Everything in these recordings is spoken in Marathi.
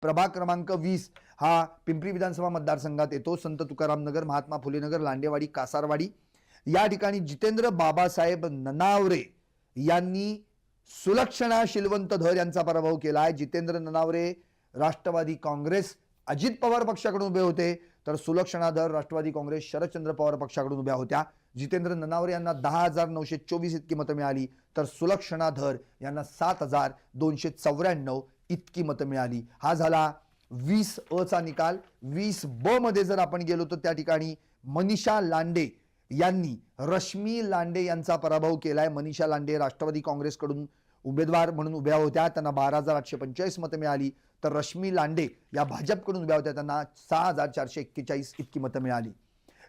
प्रभाग क्रमांक 20 हा पिंपरी विधानसभा मतदारसंघात येतो। संत तुकाराम नगर, महात्मा फुले नगर, लांडेवाडी, कासारवाडी या ठिकाणी जितेंद्र बाबासाहेब ननावरे यांनी सुलक्षणा शिलवंत धर यांचा पराभव केला आहे। जितेंद्र ननावरे राष्ट्रवादी काँग्रेस अजित पवार पक्षाकडून उभे होते, तर सुलक्षणा धर राष्ट्रवादी काँग्रेस शरदचंद्र पवार पक्षाकडून उभ्या होत्या। जितेंद्र ननावरे यांना 10,924 इतकी मतं मिळाली, तर सुलक्षणा धर यांना 7,294 इतकी मतं मिळाली। हा झाला 20 अ चा निकाल। 20 ब मध्ये जर आपण गेलो तर त्या ठिकाणी मनीषा लांडे यांनी रश्मी लांडे यांचा पराभव केलाय। मनीषा लांडे राष्ट्रवादी काँग्रेसकडून उमेदवार म्हणून उभ्या होत्या, त्यांना 12,845 मतं मिळाली, तर रश्मी लांडे या भाजपकडून उभ्या होत्या, त्यांना 6,441 इतकी मतं मिळाली।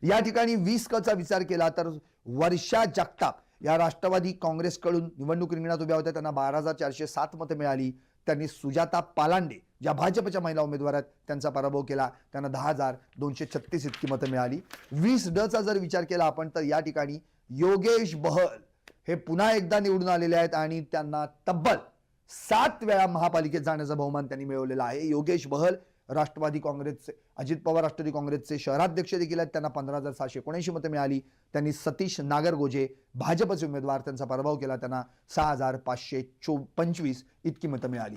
या ठिकाणी 20 क चा विचार केला तर वर्षा जगताप या राष्ट्रवादी काँग्रेसकडून निवडणूक रिंगणात उभ्या होत्या, त्यांना 12,407 मतं मिळाली। त्यांनी सुजाता पालांडे ज्या भाजपच्या महिला उमेदवार आहेत त्यांचा पराभव केला, त्यांना 10,236 इतकी मतं मिळाली। 20 ड चा जर विचार केला आपण तर या ठिकाणी योगेश बहल हे पुन्हा एकदा निवडून आलेले आहेत आणि त्यांना तब्बल 7 वेळा महापालिकेत जाण्याचा बहुमान त्यांनी मिळवलेला आहे। योगेश बहल राष्ट्रवादी काँग्रेसचे अजित पवार राष्ट्रवादी काँग्रेसचे शहराध्यक्ष देखील आहेत, त्यांना 15,779 मतं मिळाली। त्यांनी सतीश नागरगोजे भाजपचे उमेदवार त्यांचा पराभव केला, त्यांना 6,525 इतकी मतं मिळाली।